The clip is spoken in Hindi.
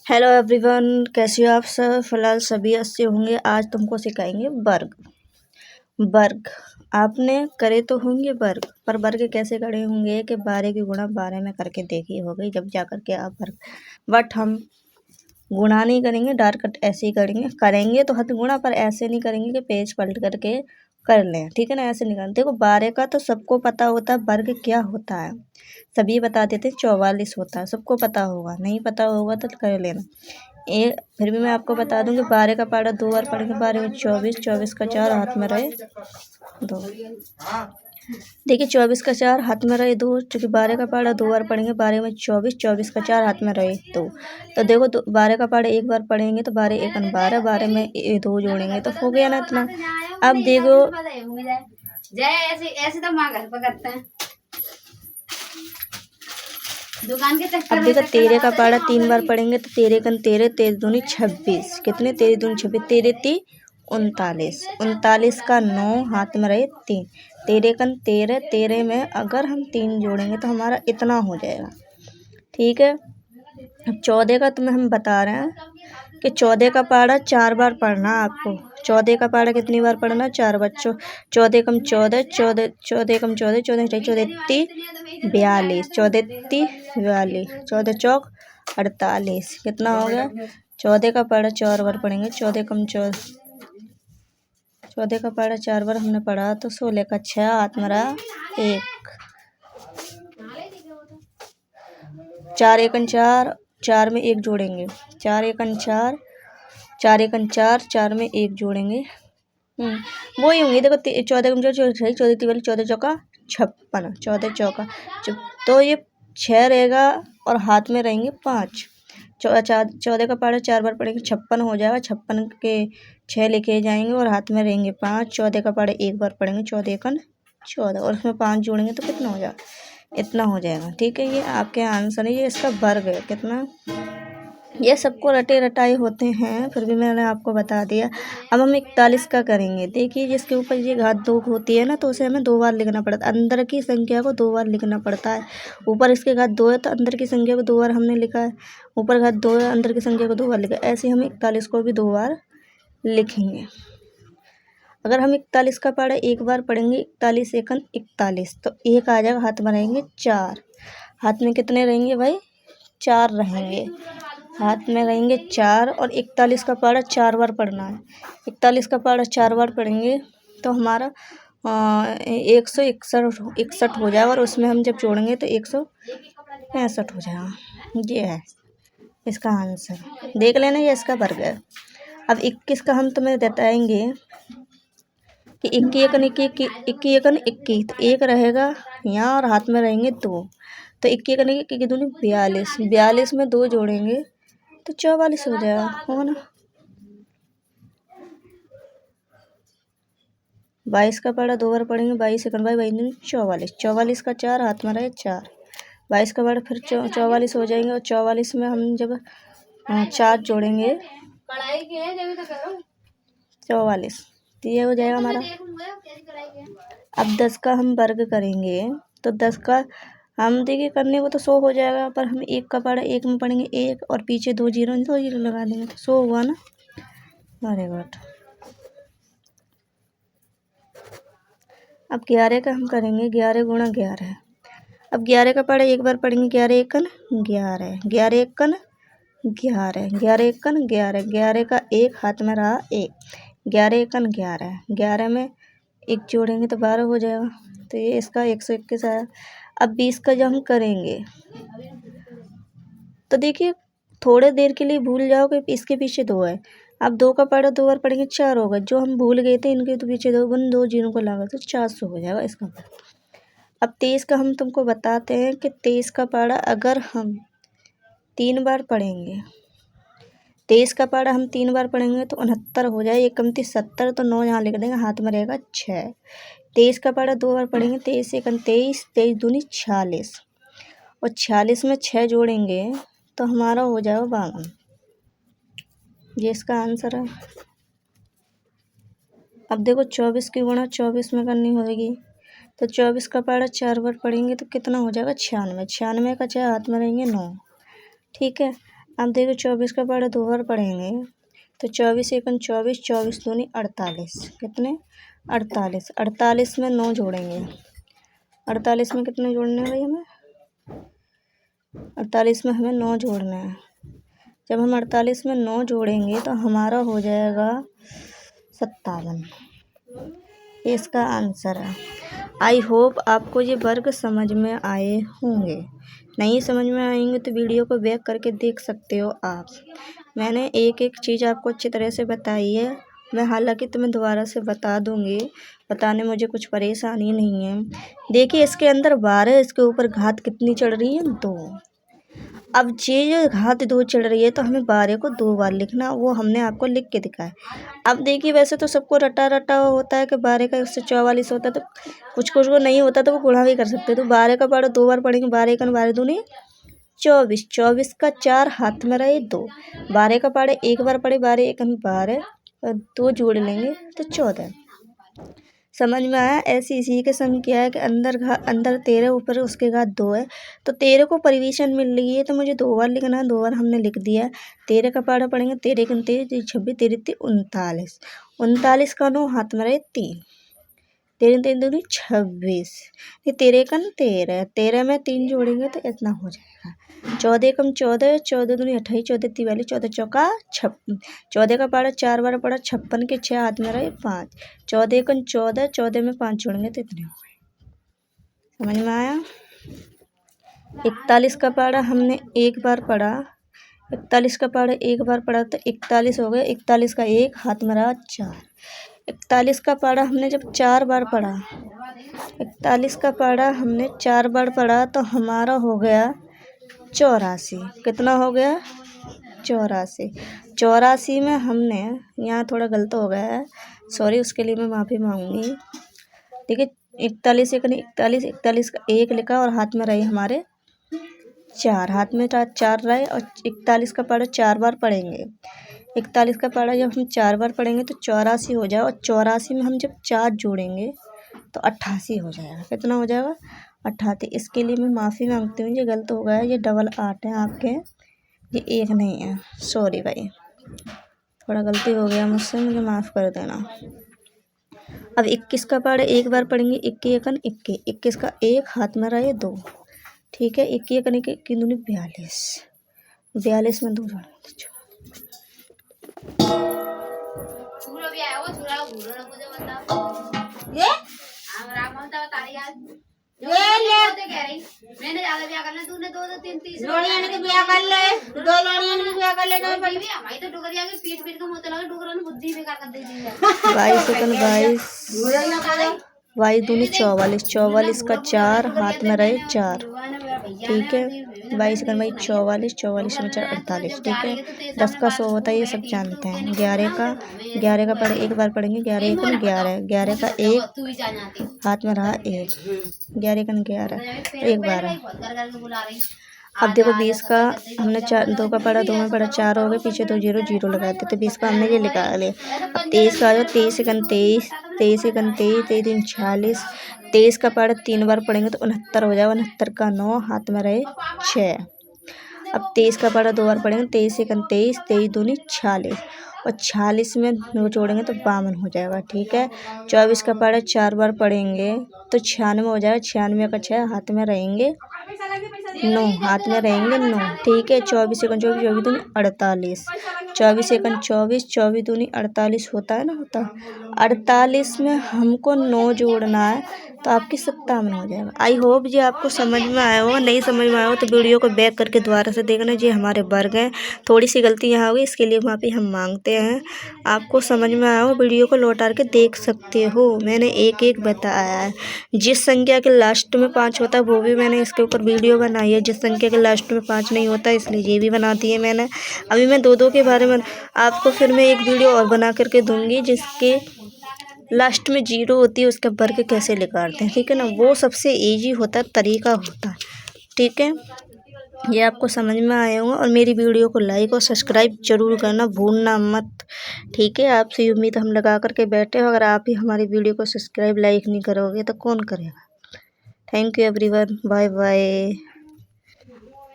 हेलो एवरीवन, कैसे हो आप सब। फिलहाल सभी अच्छे होंगे। आज तुमको सिखाएंगे वर्ग। वर्ग आपने करे तो होंगे वर्ग, पर वर्ग कैसे करे होंगे कि 12 की गुणा 12 में करके देखी हो गई जब जा करके आप वर्ग। बट हम गुणा नहीं करेंगे, डायरेक्ट ऐसे ही करेंगे तो हद गुणा, पर ऐसे नहीं करेंगे कि पेज पलट करके कर लें। ठीक है ना, ऐसे नहीं करें। देखो 12 का तो सबको पता होता है वर्ग क्या होता है, सभी बता देते 44 होता है, सबको पता होगा। नहीं पता होगा तो कर लेना। फिर भी मैं आपको बता दूंगी 12 का पहाड़ा 2 बार पढ़ेंगे। 12 में 24, 24 का 4 हाथ में रहे 2। देखिए 24 का 4 हाथ में रहे 2, चूँकि 12 का पहाड़ा 2 बार पढ़ेंगे। 12 में 24, 24 का 4 हाथ में रहे 2। तो देखो 12 का पहाड़ा एक बार पढ़ेंगे तो 12 एकन 12, 12 में 2 जोड़ेंगे तो हो गया ना इतना। अब देखो ऐसे तो माँ घर पर करते हैं दुकान के चक्कर। अब देखो 13 का पहाड़ा 3 बार पढ़ेंगे तो 13 कन 13, 13 दूनी 26। कितने 13 दूनी 26, 13 ती 39। 39 का 9 हाथ में रहे 3। 13 कन 13, 13 में अगर हम 3 जोड़ेंगे तो हमारा इतना हो जाएगा। ठीक है। अब 14 का तुम्हें हम बता रहे हैं कि 14 का पहाड़ा 4 बार पढ़ना आपको। 14 का पहाड़ा कितनी बार पढ़ना, 4 बार। 14 कम 14, 14, 14 कम 14, 14 14 42, 14 42, 14 चौक 48। कितना हो गया। 14 का पहाड़ा 4 बार पढ़ेंगे। 14 कम 14, 14 का पहाड़ा 4 बार हमने पढ़ा तो 16 का 6 हाथ में रहा 1। 4 एकन 4, 4 में 1 जोड़ेंगे। 4 एकन 4, 4 एकन 4, 4 में 1 जोड़ेंगे। वही होंगी। देखो 14 कम 14, 14 तिवाली 14 चौका 56, 14 चौका। तो ये 6 रहेगा और हाथ में रहेंगे 5। 14 का पहाड़ा 4 बार पढ़ेंगे 56 हो जाएगा। 56 के 6 लेके जाएंगे और हाथ में रहेंगे 5। 14 का पहाड़ा 1 बार पढ़ेंगे। 14 एकन 14 और उसमें 5 जोड़ेंगे तो कितना हो जाएगा, इतना हो जाएगा। ठीक है, ये आपके आंसर है। ये इसका वर्ग है कितना। ये सबको रटे रटाए होते हैं, फिर भी मैंने आपको बता दिया। अब हम 41 का करेंगे। देखिए जिसके ऊपर ये घात 2 होती है ना, तो उसे हमें 2 बार लिखना पड़ता है। अंदर की संख्या को 2 बार लिखना पड़ता है। ऊपर इसके घात 2 है तो अंदर की संख्या को 2 बार हमने लिखा है। ऊपर घात 2 है, अंदर की संख्या को 2 बार लिखा है। ऐसे हम 41 को भी 2 बार लिखेंगे। अगर हम 41 का पहाड़ा 1 बार पढ़ेंगे, 41 एकन 41, तो 1 आ जाएगा। हाथ में रहेंगे 4। हाथ में कितने रहेंगे भाई, 4 रहेंगे। हाथ में रहेंगे 4 और 41 का पहाड़ा 4 बार पढ़ना है। 41 का पहाड़ा 4 बार पढ़ेंगे तो हमारा 161 हो जाएगा और उसमें हम जब जोड़ेंगे तो 165 हो जाएगा। ये है इसका आंसर। देख लेना, ये इसका वर्ग है। अब 21 का हम तुम्हें बताएंगे कि 21 एकन 21 एकन 21, तो 1 रहेगा यहाँ और हाथ में रहेंगे 2। तो 21 एकन 21 दूनी 42, 42 में 2 जोड़ेंगे तो 44 हो जाएगा, होगा ना। 22 का पहाड़ा 2 बार पढ़ेंगे। 22 एकन 22 44, 44 का 4 हाथ में रहे 4। 22 का पहाड़ा फिर 44 हो जाएंगे और 44 में हम जब 4 जोड़ेंगे 44, तो ये हो जाएगा हमारा। अब 10 का हम वर्ग करेंगे तो 10 का हम देखिए करने को तो 100 हो जाएगा, पर हम 1 का पहाड़ा 1 में पढ़ेंगे 1 और पीछे 2 जीरो लगा देंगे तो 100 हुआ ना। Very good. अब 11 का हम करेंगे 11 गुणा 11। अब 11 का पहाड़ा 1 बार पढ़ेंगे। 11 एकन 11, 11 एकन 11, 11 एकन 11, 11 का 1 हाथ में रहा 1। 11 एकन 11, 11 में 1 जोड़ेंगे तो 12 हो जाएगा। तो ये इसका 121 आया। अब 20 का जब हम करेंगे तो देखिए थोड़े देर के लिए भूल जाओ कि इसके पीछे 2 है। अब 2 का पहाड़ा 2 बार पढ़ेंगे 4 होगा। जो हम भूल गए थे इनके तो पीछे 2 जीरो को लगा तो 400 हो जाएगा इसका। अब 23 का हम तुमको बताते हैं कि 23 का पहाड़ा अगर हम 3 बार पढ़ेंगे, 23 का पहाड़ा हम 3 बार पढ़ेंगे तो 69 हो जाए। 1 कम 70, तो 9 यहाँ लिख देंगे, हाथ में रहेगा 6। 23 का पहाड़ा 2 बार पढ़ेंगे। 23 एकन 23, 23 दूनी 46 और 46 में 6 जोड़ेंगे तो हमारा हो जाएगा 52। ये इसका आंसर है। अब देखो 24 की गुणा 24 में करनी होगी तो 24 का पहाड़ा 4 बार पढ़ेंगे तो कितना हो जाएगा 96। 96 का 6 हाथ में रहेंगे 9। ठीक है। अब देखो 24 का पढ़ा 2 बार पढ़ेंगे तो 24 एकन 24, 24 दूनी 48, कितने 48, 48 में 9 जोड़ेंगे। 48 में कितने जोड़ने हैं भाई हमें? 48 में हमें 9 जोड़ना है। जब हम 48 में 9 जोड़ेंगे तो हमारा हो जाएगा 57। इसका आंसर है। आई होप आपको ये वर्ग समझ में आए होंगे। नहीं समझ में आएंगे तो वीडियो को बैक करके देख सकते हो आप। मैंने एक एक चीज़ आपको अच्छी तरह से बताई है। मैं हालांकि तुम्हें दोबारा से बता दूंगी, बताने मुझे कुछ परेशानी नहीं है। देखिए इसके अंदर 12, इसके ऊपर घात कितनी चढ़ रही है? 2। अब ये घात 2 चढ़ रही है तो हमें 12 को 2 बार लिखना, वो हमने आपको लिख के दिखाया। अब देखिए वैसे तो सबको रटा रटा होता है कि 12 का 144 होता है, तो कुछ कुछ को नहीं होता तो वो गुणा भी कर सकते हैं। तो 12 का पढ़ो 2 बार पढ़ेंगे, 12 एकन 12 दूनी 24, 24 का 4 हाथ में रहे 2, 12 का पढ़े 1 बार पढ़े, 12 एकन 12 और 2 जोड़ लेंगे तो 14। समझ में आया? ऐसी इसी के सम क्या है कि अंदर 13, ऊपर उसके बाद 2 है, तो 13 को परिवेशन मिल रही है तो मुझे 2 बार लिखना है, 2 बार हमने लिख दिया। 13 का पढ़ा पढ़ेंगे, 13 एकन 13, 26, 13 39, 39 का 9 हाथ में रहे 3, 13 3 दूनी 26, ये 13 एकन 13, 13 में 3 जोड़ेंगे तो इतना हो जाएगा। 14 एकम 14, 14 दूनी 28, 14 43, 14 चौका 56, 14 का पढ़ा 4 बार पढ़ा, 56 के 6 हाथ में रहे 5, 14 एकन 14, 14 में 5 जोड़ेंगे तो इतने हो गए। समझ में आया? 41 का पढ़ा हमने 1 बार पढ़ा, 41 का पढ़ा 1 बार पढ़ा तो 41 हो गए, 41 का 1 हाथ में रहा 4, 41 का पढ़ा हमने जब 4 बार पढ़ा, 41 का पढ़ा हमने 4 बार पढ़ा तो हमारा हो गया 84। कितना हो गया? 84। 84 में हमने, यहाँ थोड़ा गलत हो गया है, सॉरी, उसके लिए मैं माफ़ी मांगूंगी। देखिए 41 एकन 41, 41 का 1 लिखा और हाथ में रहे हमारे 4, हाथ में 4 रहे और 41 का पढ़ा 4 बार पढ़ेंगे। 41 का पढ़ा जब हम 4 बार पढ़ेंगे तो 84 हो जाए, और 84 में हम जब 4 जोड़ेंगे तो 88 हो जाएगा। कितना हो जाएगा? 88। इसके लिए मैं माफ़ी मांगती हूँ, ये गलत हो गया है, ये डबल 8 है आपके, ये 1 नहीं है, सॉरी भाई, थोड़ा गलती हो गया मुझसे, मुझे माफ़ कर देना। अब 21 का पढ़े 1 बार पढ़ेंगे, 21 एकन 21, 21 का 1 हाथ में रहे 2, ठीक है, 21 एकन 21 दूनी 42, 42 में 2 जोड़ेंगे। मैंने ज्यादा ब्याह करना, तूने 2 2 3 30 लोड़ियां ने ब्याह कर ले, 2 लोड़ियां ने ब्याह कर ले, तो भाई तो डुगरिया के पीठ का मुंह लगा, डुगरा ने बुद्धि बेकार कर दी है। 22 एकन 22, 22 दूनी 44, 44 का 4 हाथ में रहे 4, ठीक है, 22 एकन 22 44, 44 में 4 48, ठीक है। 10 का 100 होता है, ये सब जानते हैं। 11 का पढ़े 1 बार पढ़ेंगे, 11 एकन 11, 11 का 1 हाथ में रहा 1, 11 एकन 11 1 बार है। अब देखो 20 का हमने 2 का पढ़ा, 2 में पढ़ा 4 हो गए, पीछे 2 0 0 लगाते, तो 20 का हमने ये निकाल लिया। अब 23 का आ जाओ, 23 एकन 23, 23 एकन 23, 23 46, 23 का पढ़ा 3 बार पढ़ेंगे तो 69 हो जाएगा, 69 का 9 हाथ में रहे 6। अब 23 का पढ़ा 2 बार पढ़ेंगे, 23 एकन 23, 23 दूनी 46, और 46 में 9 जोड़ेंगे तो 52 हो जाएगा, ठीक है। 24 का पढ़ा 4 बार पढ़ेंगे तो 96 हो जाएगा, 96 का 6 हाथ में रहेंगे 9, हाथ में रहेंगे 9, ठीक है। 24 एकन 24, 24 दूनी 48, 24 एकन 24, 24 दूनी 48 होता है ना, होता है 48 में हमको 9 जोड़ना है तो आपकी 57 हो जाएगा। आई होप ये आपको समझ में आया होगा, नहीं समझ में आया हो तो वीडियो को बैक करके दोबारा से देखना। ये हमारे वर्ग हैं, थोड़ी सी गलती यहाँ होगी, इसके लिए माफ़ी हम मांगते हैं। आपको समझ में आया हो वीडियो को लौटा के देख सकते हो, मैंने एक एक बताया है। जिस संख्या के लास्ट में 5 होता है वो भी मैंने इसके ऊपर वीडियो बनाई है, जिस संख्या के लास्ट में 5 नहीं होता इसलिए ये भी बना दी है मैंने। अभी मैं 2 के बारे में आपको फिर मैं एक वीडियो और बना करके दूंगी, जिसके लास्ट में 0 होती है उसका वर्ग कैसे निकालते हैं, ठीक है ना, वो सबसे ईजी होता है, तरीका होता है, ठीक है। ये आपको समझ में आया होगा, और मेरी वीडियो को लाइक और सब्सक्राइब जरूर करना भूलना मत, ठीक है। आपसे उम्मीद हम लगा करके बैठे हो, अगर आप ही हमारी वीडियो को सब्सक्राइब लाइक नहीं करोगे तो कौन करेगा। Thank you everyone, bye bye.